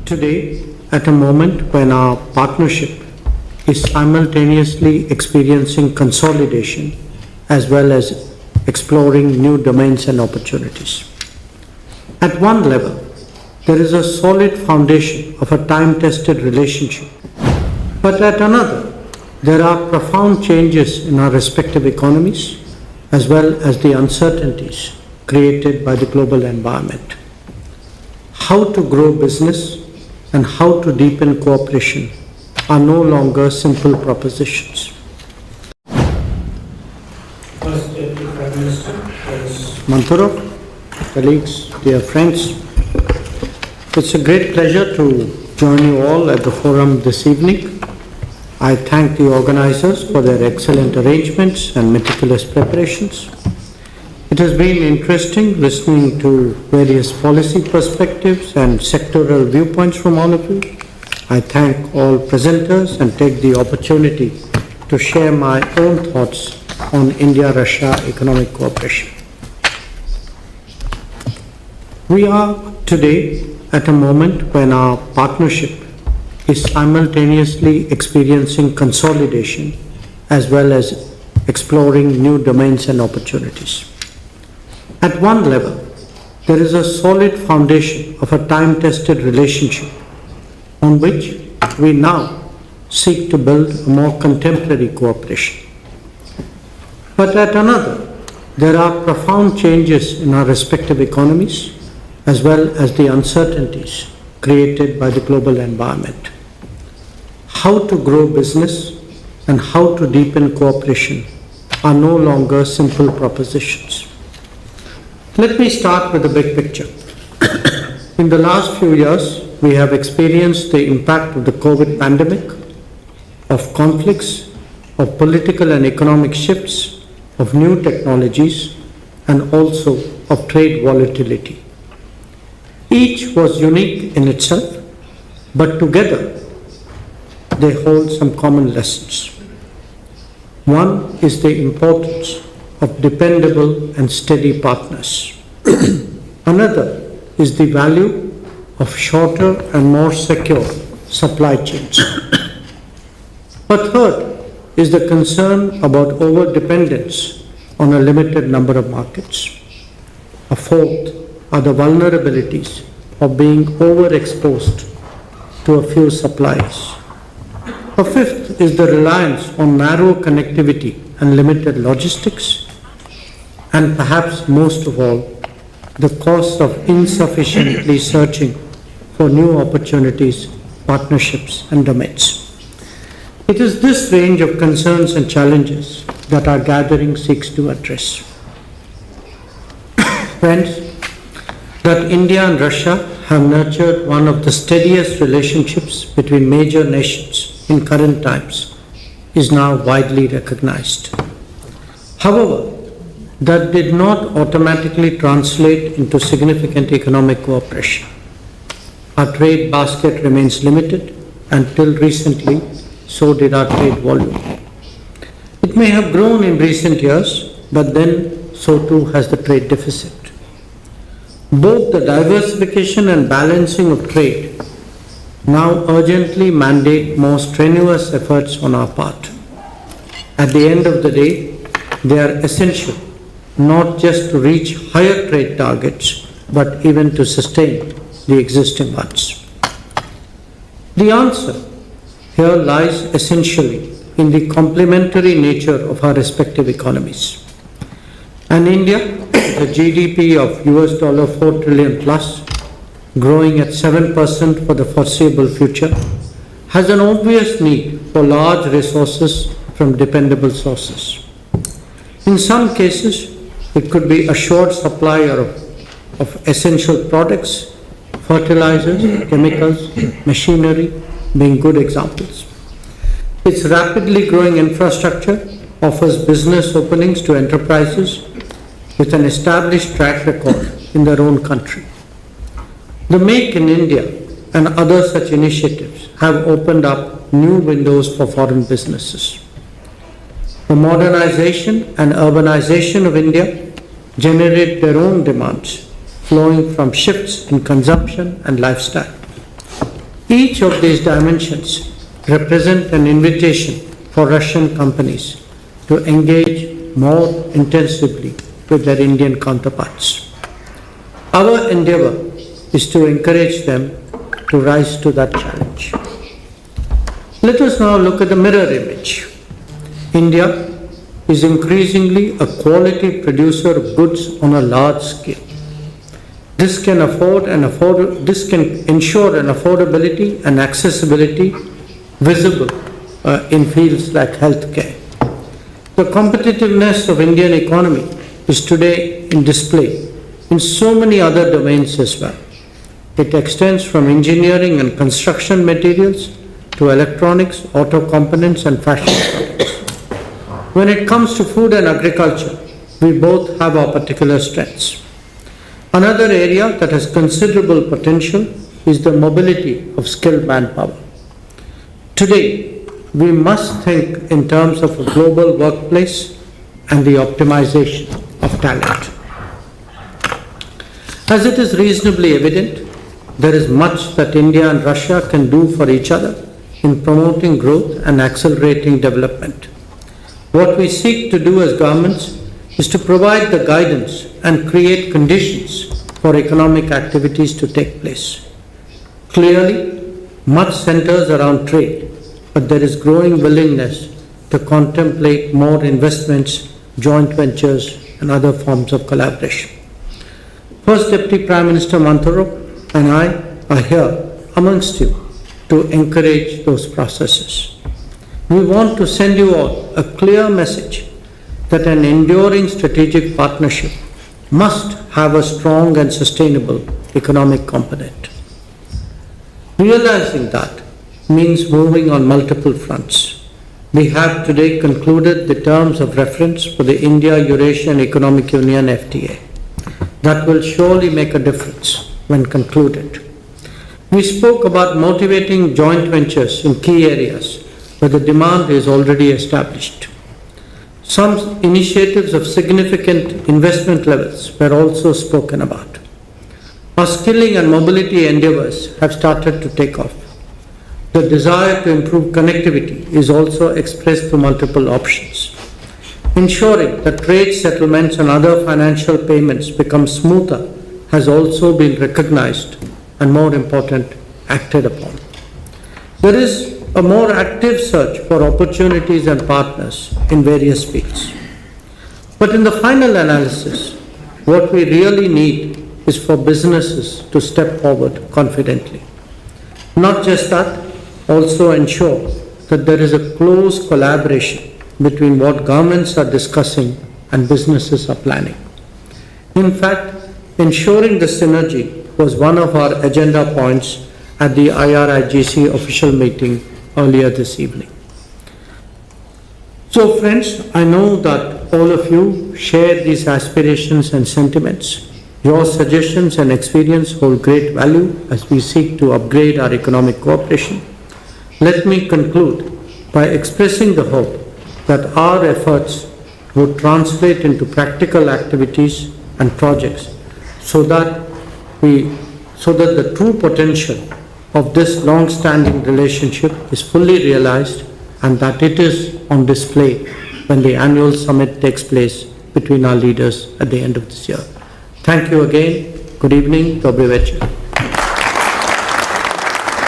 today at a moment when our partnership is simultaneously experiencing consolidation as well as exploring new domains and opportunities. At one level, there is a solid foundation of a time-tested relationship, but at another, there are profound changes in our respective economies as well as the uncertainties created by the global environment. How to grow business and how to deepen cooperation are no longer simple propositions. First Deputy Prime Minister, Manthurov, colleagues, dear friends, it's a great pleasure to join you all at the forum this evening. I thank the organizers for their excellent arrangements and meticulous preparations. It has been interesting listening to various policy perspectives and sectoral viewpoints from all of you. I thank all presenters and take the opportunity to share my own thoughts on India-Russia economic cooperation. We are today at a moment when our partnership is simultaneously experiencing consolidation as well as exploring new domains and opportunities. At one level, there is a solid foundation of a time-tested relationship on which we now seek to build a more contemporary cooperation. But at another, there are profound changes in our respective economies as well as the uncertainties created by the global environment. How to grow business and how to deepen cooperation are no longer simple propositions. Let me start with the big picture. In the last few years, we have experienced the impact of the COVID pandemic, of conflicts, of political and economic shifts, of new technologies, and also of trade volatility. Each was unique in itself, but together they hold some common lessons. One is the importance of dependable and steady partners. Another is the value of shorter and more secure supply chains. A third is the concern about over-dependence on a limited number of markets. A fourth are the vulnerabilities of being overexposed to a few suppliers. A fifth is the reliance on narrow connectivity and limited logistics, and perhaps most of all, the cost of insufficiently searching for new opportunities, partnerships, and domains. It is this range of concerns and challenges that our gathering seeks to address. Friends, that India and Russia have nurtured one of the steadiest relationships between major nations in current times is now widely recognized. However, that did not automatically translate into significant economic cooperation. Our trade basket remains limited. Until recently, so did our trade volume. It may have grown in recent years, but then so too has the trade deficit. Both the diversification and balancing of trade now urgently mandate more strenuous efforts on our part. At the end of the day, they are essential not just to reach higher trade targets, but even to sustain the existing ones. The answer here lies essentially in the complementary nature of our respective economies. And India, the GDP of $4 trillion plus, growing at 7% for the foreseeable future, has an obvious need for large resources from dependable sources. In some cases, it could be assured supply of essential products, fertilizers, chemicals, machinery being good examples. Its rapidly growing infrastructure offers business openings to enterprises with an established track record in their own country. The Make in India and other such initiatives have opened up new windows for foreign businesses. The modernization and urbanization of India generate their own demands flowing from shifts in consumption and lifestyle. Each of these dimensions represent an invitation for Russian companies to engage more intensively with their Indian counterparts. Our endeavor is to encourage them to rise to that challenge. Let us now look at the mirror image. India is increasingly a quality producer of goods on a large scale. This can ensure an affordability and accessibility visible in fields like healthcare. The competitiveness of Indian economy is today in display in so many other domains as well. It extends from engineering and construction materials to electronics, auto components, and fashion products. When it comes to food and agriculture, we both have our particular strengths. Another area that has considerable potential is the mobility of skilled manpower. Today, we must think in terms of a global workplace and the optimization of talent. As it is reasonably evident, there is much that India and Russia can do for each other in promoting growth and accelerating development. What we seek to do as governments is to provide the guidance and create conditions for economic activities to take place. Clearly, much centers around trade, but there is growing willingness to contemplate more investments, joint ventures, and other forms of collaboration. First Deputy Prime Minister Mantarop and I are here amongst you to encourage those processes. We want to send you all a clear message that an enduring strategic partnership must have a strong and sustainable economic component. Realizing that means moving on multiple fronts. We have today concluded the terms of reference for the India-Eurasian Economic Union FTA. That will surely make a difference when concluded. We spoke about motivating joint ventures in key areas where the demand is already established. Some initiatives of significant investment levels were also spoken about. Our skilling and mobility endeavors have started to take off. The desire to improve connectivity is also expressed through multiple options. Ensuring that trade settlements and other financial payments become smoother has also been recognized and, more important, acted upon. There is a more active search for opportunities and partners in various fields. But in the final analysis, what we really need is for businesses to step forward confidently. Not just that, also ensure that there is a close collaboration between what governments are discussing and businesses are planning. In fact, ensuring the synergy was one of our agenda points at the IRIGC official meeting earlier this evening. So friends, I know that all of you share these aspirations and sentiments. Your suggestions and experience hold great value as we seek to upgrade our economic cooperation. Let me conclude by expressing the hope that our efforts would translate into practical activities and projects so that the true potential of this long-standing relationship is fully realized and that it is on display when the annual summit takes place between our leaders at the end of this year. Thank you again. Good evening. Dobry večer.